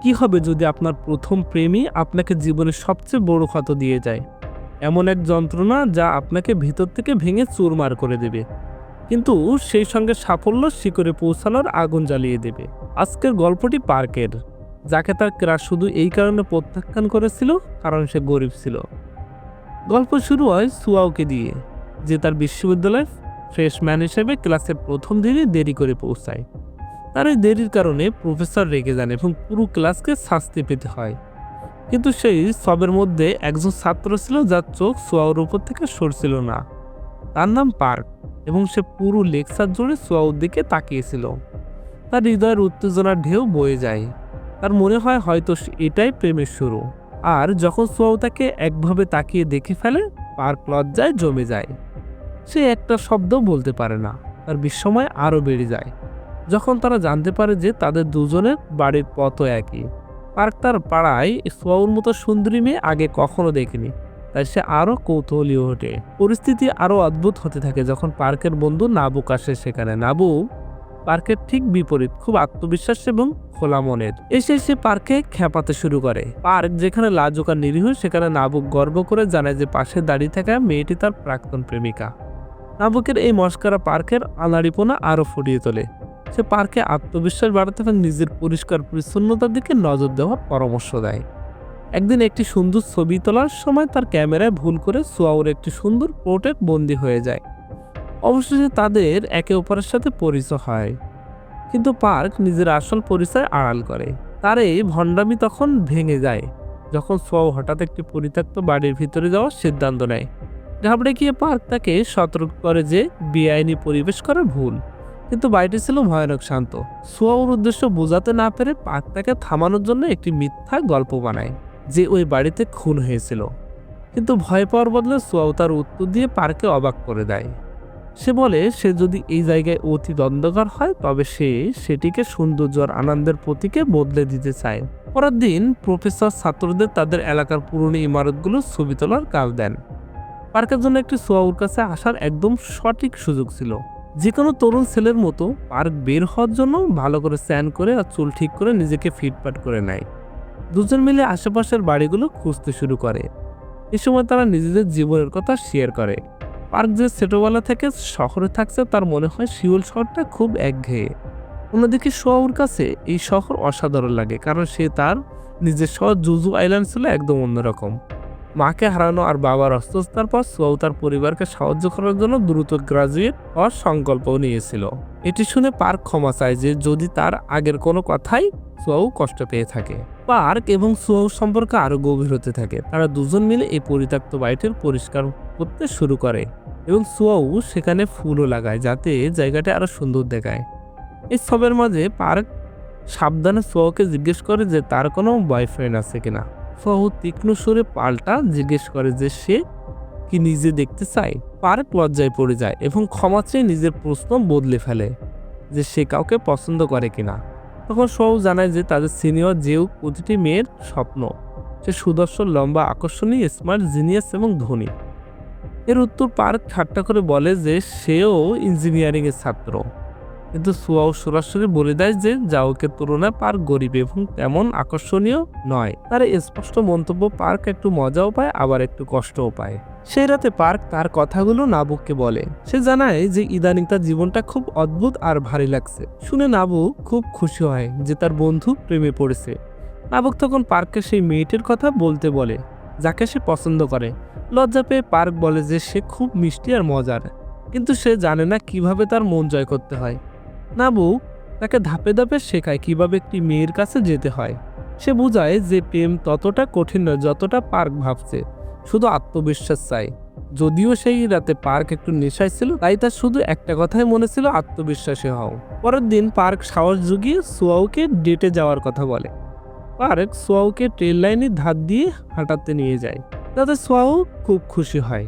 কি হবে যদি আপনার প্রথম প্রেমই আপনাকে জীবনের সবচেয়ে বড় ক্ষত দিয়ে যায়? এমন এক যন্ত্রণা যা আপনাকে ভিতর থেকে ভেঙে চুরমার করে দেবে, কিন্তু সেই সঙ্গে সাফল্য শিখরে পৌঁছানোর আগুন জ্বালিয়ে দেবে। আজকের গল্পটি পার্কের, যাকে তার ক্রাশ শুধু এই কারণে প্রত্যাখ্যান করেছিল কারণ সে গরিব ছিল। গল্প শুরু হয় সুয়াওকে দিয়ে, যে তার বিশ্ববিদ্যালয়ে ফ্রেশম্যান হিসেবে ক্লাসের প্রথম দিনে দেরি করে পৌঁছায়। তার এই দেরির কারণে প্রফেসর রেগে যান এবং পুরো ক্লাসকে শাস্তি পেতে হয়। কিন্তু সেই সবের মধ্যে একজন ছাত্র ছিল যার চোখ সোয়াওর উপর থেকে সরছিল না। তার নাম পার্ক, এবং সে পুরো লেকচার জুড়ে সোয়াওর দিকে তাকিয়েছিল। তার হৃদয়ের উত্তেজনার ঢেউ বয়ে যায়। তার মনে হয় হয়তো এটাই প্রেমের শুরু। আর যখন সোয়াও তাকে একভাবে তাকিয়ে দেখে ফেলে, পার্ক লজ্জায় জমে যায়। সে একটা শব্দ বলতে পারে না। তার বিস্ময় আরও বেড়ে যায় যখন তারা জানতে পারে যে তাদের দুজনের বাড়ির পথও একই। পার্ক তার পাড়ায় সোয়াউর মতো সুন্দরী মেয়ে আগে কখনো দেখেনি, তাই সে আরও কৌতূহলী ওঠে। পরিস্থিতি আরও অদ্ভুত হতে থাকে যখন পার্কের বন্ধু নাবুক আসে সেখানে। নাবুক পার্কের ঠিক বিপরীত, খুব আত্মবিশ্বাস এবং খোলা মনের। এসে সে পার্কে খেপাতে শুরু করে। পার্ক যেখানে লাজুক আর নিরীহ, সেখানে নাবুক গর্ব করে জানায় যে পাশে দাঁড়িয়ে থাকা মেয়েটি তার প্রাক্তন প্রেমিকা। নাবুকের এই মস্করা পার্কের আনাড়িপনা আরও ফুটিয়ে তোলে। সে পার্কে আত্মবিশ্বাস বাড়াতে এবং নিজের পরিষ্কার পরিচ্ছন্নতার দিকে নজর দেওয়ার পরামর্শ দেয়। একদিন একটি সুন্দর ছবি তোলার সময় তার ক্যামেরায় ভুল করে সোয়াউর একটি সুন্দর পোর্ট্রেট বন্দী হয়ে যায়। অবশেষে তাদের একে অপরের সাথে পরিচয় হয়, কিন্তু পার্ক নিজের আসল পরিচয় আড়াল করে। তার এই ভণ্ডামি তখন ভেঙে যায় যখন সোয়াও হঠাৎ একটি পরিত্যক্ত বাড়ির ভিতরে যাওয়ার সিদ্ধান্ত নেয়। ঘাবড়ে গিয়ে পার্ক তাকে সতর্ক করে যে বেআইনি পরিবেশ করা ভুল, কিন্তু বাড়িটি ছিল ভয়ানক শান্ত। সোয়াউর উদ্দেশ্য বোঝাতে না পেরে পার্ক তাকে থামানোর জন্য একটি মিথ্যা গল্প বানায় যে ওই বাড়িতে খুন হয়েছিল। কিন্তু ভয় পাওয়ার বদলে সোয়াও তার উত্তর দিয়ে পার্কে অবাক করে দেয়। সে বলে সে যদি এই জায়গায় অতি দ্বন্দ্বকর হয় তবে সে সেটিকে সৌন্দর্য আর আনন্দের প্রতীকে বদলে দিতে চায়। পরের দিন প্রফেসর ছাত্রদের তাদের এলাকার পুরনো ইমারতগুলো ছবি তোলার কাজ দেন। পার্কের জন্য একটি সোয়াউর কাছে আসার একদম সঠিক সুযোগ ছিল। যে কোনো তরুণ ছেলের মতো পার্ক বের হওয়ার জন্য ভালো করে স্নান করে আর চুল ঠিক করে নিজেকে ফিটফাট করে নেয়। দুজন মিলে আশেপাশের বাড়িগুলো খুঁজতে শুরু করে। এ সময় তারা নিজেদের জীবনের কথা শেয়ার করে। পার্ক যে ছোটবেলা থেকে শহরে থাকছে তার মনে হয় সিউল শহরটা খুব একঘেয়ে। অন্যদিকে সোয়াউর কাছে এই শহর অসাধারণ লাগে, কারণ সে তার নিজের শহর জুজু আইল্যান্ড ছিল একদম অন্যরকম। মাকে হারানো আর বাবার অসুস্থতার পর সোয়াও তার পরিবারকে সাহায্য করার জন্য দ্রুত গ্রাজুয়েট হওয়ার সংকল্পও নিয়েছিল। এটি শুনে পার্ক ক্ষমা চায় যে যদি তার আগের কোনো কথাই সোয়াও কষ্ট পেয়ে থাকে। পার্ক এবং সোয়াও সম্পর্ক আরো গভীর হতে থাকে। তারা দুজন মিলে এই পরিত্যক্ত বাড়িটির পরিষ্কার করতে শুরু করে এবং সোয়াও সেখানে ফুলও লাগায় যাতে জায়গাটা আরো সুন্দর দেখায়। এই সবের মাঝে পার্ক সাবধানে সোয়াওকে জিজ্ঞেস করে যে তার কোনো বয়ফ্রেন্ড আছে কিনা। সোয়াও তীক্ষ্ণ সুরে পাল্টা জিজ্ঞেস করে যে সে কি নিজে দেখতে চায়। পার্ক লজ্জায় পড়ে যায় এবং ক্ষমা চেয়ে নিজের প্রশ্ন বদলে ফেলে যে সে কাউকে পছন্দ করে কিনা। তখন সোয়াও জানায় যে তাদের সিনিয়র যেও প্রতিটি মেয়ের স্বপ্ন। সে সুদর্শন, লম্বা, আকর্ষণীয়, স্মার্ট, জিনিয়াস এবং ধনী। এর উত্তর পার্ক ঠাট্টা করে বলে যে সেও ইঞ্জিনিয়ারিং এর ছাত্র। কিন্তু সোয়াও সরাসরি বলে দেয় যে জাওকের তুলনায় পার্ক গরিব এবং তেমন আকর্ষণীয় নয়। তার এই স্পষ্ট মন্তব্য পার্ক একটু মজাও পায় আবার একটু কষ্টও পায়। সেই রাতে পার্ক তার কথাগুলো নাবুককে বলে। সে জানায় যে ইদানিং তার জীবনটা খুব অদ্ভুত আর ভারী লাগছে। শুনে নাবুক খুব খুশি হয় যে তার বন্ধু প্রেমে পড়েছে। নাবুক তখন পার্ককে সেই মেয়েটির কথা বলতে বলে যাকে সে পছন্দ করে। লজ্জা পেয়ে পার্ক বলে যে সে খুব মিষ্টি আর মজার, কিন্তু সে জানে না কিভাবে তার মন জয় করতে হয়। নাবুক তাকে ধাপে ধাপে শেখায় কিভাবে একটি মেয়ের কাছে যেতে হয়। সে বোঝায় যে প্রেম ততটা কঠিন নয় যতটা পার্ক ভাবছে, শুধু আত্মবিশ্বাস চাই। যদিও সেই রাতে পার্ক একটু নেশায় ছিল, তাই তার শুধু একটা কথাই মনে ছিল, আত্মবিশ্বাসী হও। পরের দিন পার্ক সাহস জুগিয়ে সোয়াওকে ডেটে যাওয়ার কথা বলে। পার্ক সোয়াওকে ট্রেন লাইনের ধার দিয়ে হাঁটাতে নিয়ে যায়, তাতে সোয়াও খুব খুশি হয়।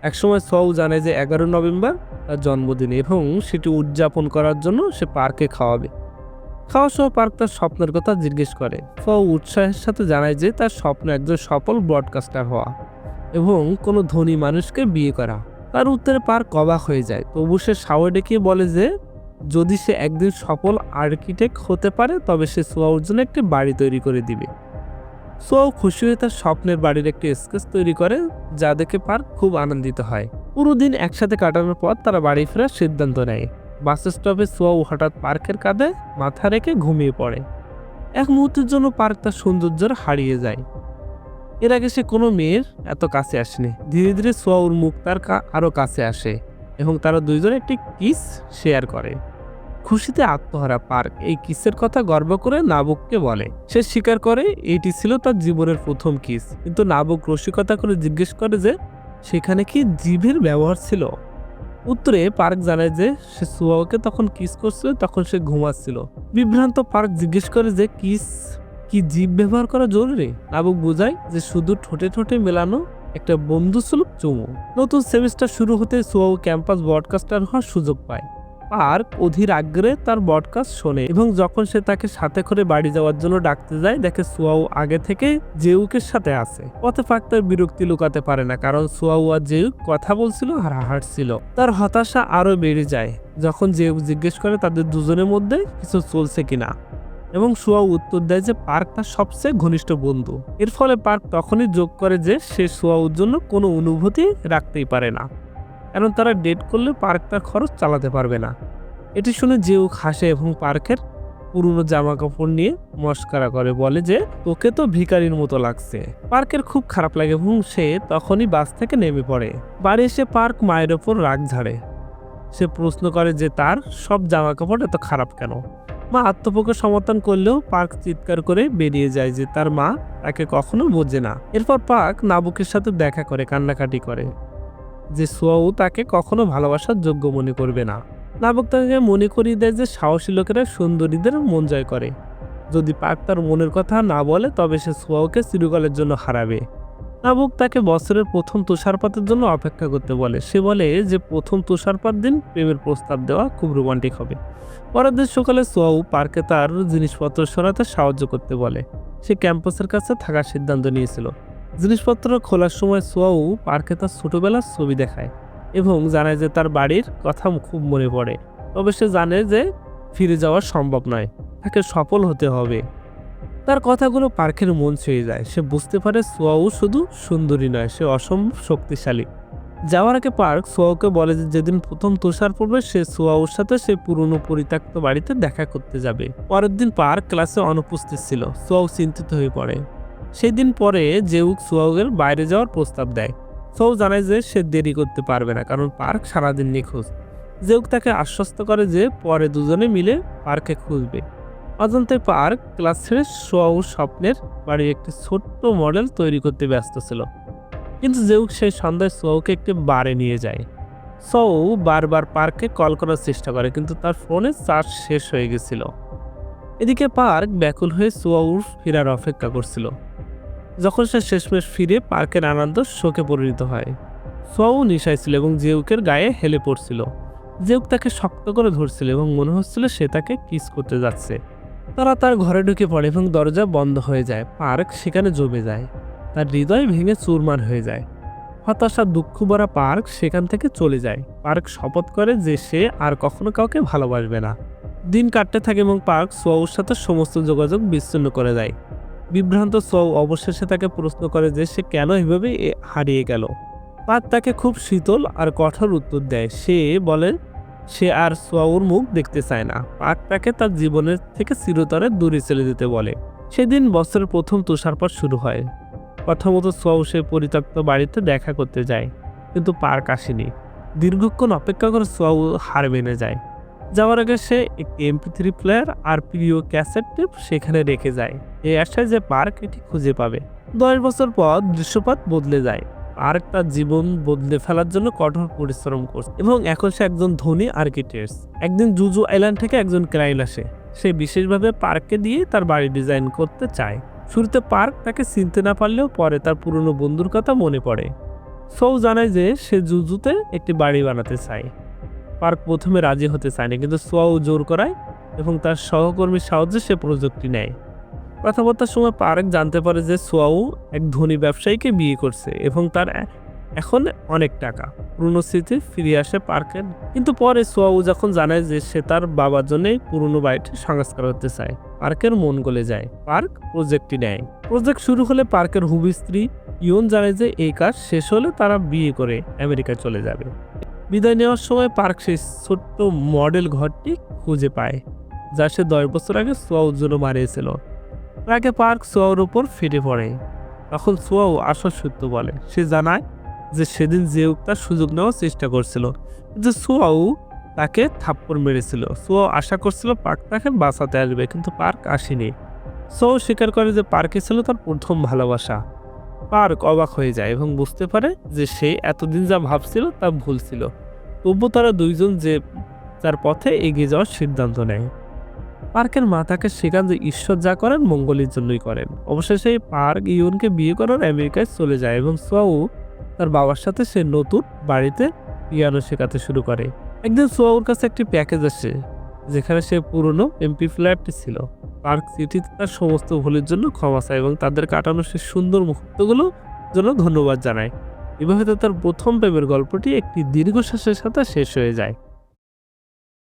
একসময় সোয়াও জানে যে 11 নভেম্বর তার জন্মদিন এবং সেটি উদযাপন করার জন্য সে পার্কে খাওয়াবে। খাওয়ার সময় পার্ক তার স্বপ্নের কথা জিজ্ঞেস করে। সোয়াও উৎসাহের সাথে জানায় যে তার স্বপ্ন একজন সফল ব্রডকাস্টার হওয়া এবং কোনো ধনী মানুষকে বিয়ে করা। তার উত্তরে পার্ক অবাক হয়ে যায়, তবু সে সাহস দেখিয়ে বলে যে যদি সে একদিন সফল আর্কিটেক্ট হতে পারে তবে সে সোয়াউর জন্য একটি বাড়ি তৈরি করে দিবে। সোয়াও খুশি হয়ে তার স্বপ্নের বাড়ির একটি স্কেচ তৈরি করে, যা দেখে পার্ক খুব আনন্দিত হয়। পুরো দিন একসাথে কাটানোর পর তারা বাড়ি ফেরার সিদ্ধান্ত নেয়। বাস স্টপে সোয়াও হঠাৎ পার্কের কাঁধে মাথা রেখে ঘুমিয়ে পড়ে। এক মুহূর্তের জন্য পার্ক তার সৌন্দর্য হারিয়ে যায়। এর আগে সে কোনো মেয়ের এত কাছে আসেনি। ধীরে ধীরে সোয়াউর মুখ তার আরো কাছে আসে এবং তারা দুইজনে একটি কিস শেয়ার করে। খুশিতে আত্মহারা পার্ক এই কিসের কথা গর্ব করে নাবুককে বলে। সে স্বীকার করে এটি ছিল তার জীবনের প্রথম কিস, কিন্তু নাবুক রসিকতা করে জিজ্ঞেস করে যে সেখানে কি জিভের ব্যবহার ছিল। উত্তরে পার্ক জানায় যে সে সোয়াওকে তখন কিস করছিল, তখন সে ঘুমাচ্ছিল। বিভ্রান্ত পার্ক জিজ্ঞেস করে যে কিস কি জিভ ব্যবহার করা জরুরি। নাবুক বোঝায় যে শুধু ঠোঁটে ঠোঁটে মেলানো একটা বন্ধুসুলভ চুমু। নতুন সেমিস্টার শুরু হতে সোয়াও ক্যাম্পাস ব্রডকাস্টার হওয়ার সুযোগ পায়। পার্ক অধীর আগ্রহে তার ব্রডকাস্ট শোনে এবং যখন সে তাকে সাথে করে বাড়ি যাওয়ার জন্য ডাকতে যায়, দেখে সোয়াও আগে থেকে জেউকের সাথে আছে। পথে পার্ক তার বিরক্তি লুকাতে পারে না, কারণ সোয়াও আর জেউক কথা বলছিল আর হাঁটছিল। তার হতাশা আরো বেড়ে যায় যখন জেউক জিজ্ঞেস করে তাদের দুজনের মধ্যে কিছু চলছে কিনা, এবং সোয়াও উত্তর দেয় যে পার্ক তার সবচেয়ে ঘনিষ্ঠ বন্ধু। এর ফলে পার্ক তখনই যোগ করে যে সে সোয়াওর জন্য কোনো অনুভূতি রাখতেই পারে না, কারণ তারা ডেট করলে পার্ক তার খরচ চালাতে পারবে না। এটি শুনে জেউক হাসে এবং পার্কের পুরনো জামা কাপড় নিয়ে মস্করা করে, বলে যে তোকে তো ভিখারির মতো লাগছে। পার্কের খুব খারাপ লাগে এবং সে তখনই বাস থেকে নেমে পড়ে। বাড়ি এসে পার্ক মায়ের ওপর রাগ ঝাড়ে। সে প্রশ্ন করে যে তার সব জামা কাপড় এত খারাপ কেন। মা আত্মপক্ষে সমর্থন করলেও পার্ক চিৎকার করে বেরিয়ে যায় যে তার মা তাকে কখনো বোঝে না। এরপর পার্ক নাবুকের সাথে দেখা করে কান্নাকাটি করে যে সোয়াও তাকে কখনো ভালোবাসার যোগ্য মনে করবে না। নাবুক তাকে মনে করিয়ে দেয় যে সাহসী লোকেরা সুন্দরীদের মন জয় করে। যদি পার্ক তার মনের কথা না বলে তবে সে সোয়াওকে চিরকালের জন্য হারাবে। নাবুক তাকে বছরের প্রথম তুষারপাতের জন্য অপেক্ষা করতে বলে। সে বলে যে প্রথম তুষারপাত দিন প্রেমের প্রস্তাব দেওয়া খুব রোমান্টিক হবে। পরের দিন সকালে সোয়াও পার্কে তার জিনিসপত্র সরাতে সাহায্য করতে বলে। সে ক্যাম্পাসের কাছে থাকার সিদ্ধান্ত নিয়েছিল। জিনিসপত্র খোলার সময় সোয়াও পার্কে তার ছোটবেলার ছবি দেখায় এবং জানায় যে তার বাড়ির কথা খুব মনে পড়ে। তবে সে জানে যে ফিরে যাওয়া সম্ভব নয়, তাকে সফল হতে হবে। তার কথাগুলো পার্কের মন ছুঁয়ে যায়। সে বুঝতে পারে সোয়াও শুধু সুন্দরী নয়, সে অসম্ভব শক্তিশালী। যাওয়ার আগে পার্ক সোয়াওকে বলে যে যেদিন প্রথম তুষার পড়বে সে সোয়াওর সাথে সে পুরনো পরিত্যক্ত বাড়িতে দেখা করতে যাবে। পরের দিন পার্ক ক্লাসে অনুপস্থিত ছিল। সোয়াও চিন্তিত হয়ে পড়ে। সেই দিন পরে জেউক সোয়াওয়ের বাইরে যাওয়ার প্রস্তাব দেয়। সোয়াও জানায় যে সে দেরি করতে পারবে না, কারণ পার্ক সারাদিন নিখোঁজ। জেউক তাকে আশ্বস্ত করে যে পরে দুজনে মিলে পার্কে খুঁজবে। অজান্তে পার্ক ক্লাস ছেড়ে সোয়াওর স্বপ্নের বাড়ির একটি ছোট্ট মডেল তৈরি করতে ব্যস্ত ছিল। কিন্তু জেউক সেই সন্ধ্যায় সোয়াওকে একটি বারে নিয়ে যায়। সোয়াও বারবার পার্কে কল করার চেষ্টা করে, কিন্তু তার ফোনে চার্জ শেষ হয়ে গেছিল। এদিকে পার্ক ব্যাকুল হয়ে সোয়াওর ফেরার অপেক্ষা করছিল। যখন সে শেষমেশ ফিরে, পার্কের আনন্দ শোকে পরিণত হয়। সোয়াও নেশায় ছিল এবং জেউকের গায়ে হেলে পড়ছিল। জেউক তাকে শক্ত করে ধরছিল এবং মনে হচ্ছিল সে তাকে কিস করতে যাচ্ছে। তারা তার ঘরে ঢুকে পড়ে এবং দরজা বন্ধ হয়ে যায়। পার্ক সেখানে জমে যায়। তার হৃদয় ভেঙে চুরমার হয়ে যায়। হতাশা দুঃখ ভরা পার্ক সেখান থেকে চলে যায়। পার্ক শপথ করে যে সে আর কখনো কাউকে ভালোবাসবে না। দিন কাটতে থাকে এবং পার্ক সোয়াওর সাথে সমস্ত যোগাযোগ বিচ্ছিন্ন করে দেয়। বিভ্রান্ত সোয়াও অবশেষে তাকে প্রশ্ন করে যে সে কেন এভাবে হারিয়ে গেল। পার্ক তাকে খুব শীতল আর কঠোর উত্তর দেয়। সে বলে সে আর সোয়াওর মুখ দেখতে চায় না। পার্ক তাকে তার জীবনের থেকে চিরতরে দূরে চলে যেতে বলে। সেদিন বছরের প্রথম তুষারপাত শুরু হয়। প্রথমত সোয়াও সে পরিত্যক্ত বাড়িতে দেখা করতে যায়, কিন্তু পার্ক আসেনি। দীর্ঘক্ষণ অপেক্ষা করে সোয়াও হার মেনে যায়। যাওয়ার আগে সে একটি MP3 প্লেয়ার আর প্রিয় ক্যাসেট টেপ সেখানে রেখে যায়, এই আশায় যে পার্ক এটি খুঁজে পাবে। 10 বছর পর দৃশ্যপট বদলে যায়। পার্ক তার জীবন বদলে ফেলার জন্য কঠোর পরিশ্রম করছে এবং এখন সে একজন ধনী আর্কিটেক্ট। একদিন জুজু আইল্যান্ড থেকে একজন ক্লায়েন্ট আসে। সে বিশেষভাবে পার্ককে দিয়ে তার বাড়ি ডিজাইন করতে চায়। শুরুতে পার্ক তাকে চিনতে না পারলেও পরে তার পুরনো বন্ধুর কথা মনে পড়ে। সোয়াও জানায় যে সে জুজুতে একটি বাড়ি বানাতে চায়। পার্ক প্রথমে রাজি হতে চায়নি, কিন্তু সোয়াও জোর করায় এবং তার সহকর্মীর সাহায্যে সে প্রযুক্তি নেয়। কথাবার্তার সময় পার্ক জানতে পারে যে সোয়াও এক ধনী ব্যবসায়ীকে বিয়ে করছে এবং তার এখন অনেক টাকা। পুরনো স্মৃতি ফিরে আসে পার্কের। কিন্তু পরে সোয়াউ যখন জানায় যে সে তার বাবার জন্যই পুরনো বাড়িটি সংস্কার করতে চায়, পার্কের মন গলে যায়। পার্ক প্রজেক্টটি নেয়। প্রজেক্ট শুরু হলে পার্কের হুবি স্ত্রী ইয়ন জানায় যে এই কাজ শেষ হলে তারা বিয়ে করে আমেরিকায় চলে যাবে। বিদায় নেওয়ার সময় পার্ক সেই ছোট্ট মডেল ঘরটি খুঁজে পায়, যা সে 10 বছর আগে সোয়াউর জন্য বানিয়েছিল। আগে পার্ক সোয়াউর উপর ফেটে পড়ে। তখন সোয়াউ আসল সত্য বলে। সে জানায় যে সেদিন জেউক তার সুযোগ নেওয়ার চেষ্টা করছিল, কিন্তু সোয়াউ তাকে থাপ্পড় মেরেছিল। সোয়াউ আশা করছিল পার্ক তাকে বাঁচাতে আসবে, কিন্তু পার্ক আসেনি। সোয়াউ স্বীকার করে যে পার্কে ছিল তার প্রথম ভালোবাসা। পার্ক অবাক হয়ে যায় এবং বুঝতে পারে যে সে এতদিন যা ভাবছিল তা ভুল ছিল। তবুও তারা দুইজন যে যার পথে এগিয়ে যাওয়ার সিদ্ধান্ত নেয়। পার্কের মা তাকে শেখান যে ঈশ্বর যা করেন মঙ্গলের জন্যই করেন। অবশেষে পার্ক ইয়নকে বিয়ে করার আমেরিকায় চলে যায় এবং সোয়াউ তার বাবার সাথে সে নতুন বাড়িতে পিয়ানো শেখাতে শুরু করে। একদিন সোয়াউর কাছে একটি প্যাকেজ আসে, যেখানে সে পুরনো এমপি ফ্ল্যাটটি ছিল। পার্ক চিঠিতে তার সমস্ত ভুলের জন্য ক্ষমা চায় এবং তাদের কাটানো সে সুন্দর মুহূর্তগুলো জন্য ধন্যবাদ জানায়। এভাবে তার প্রথম প্রেমের গল্পটি একটি দীর্ঘশ্বাসের সাথে শেষ হয়ে যায়।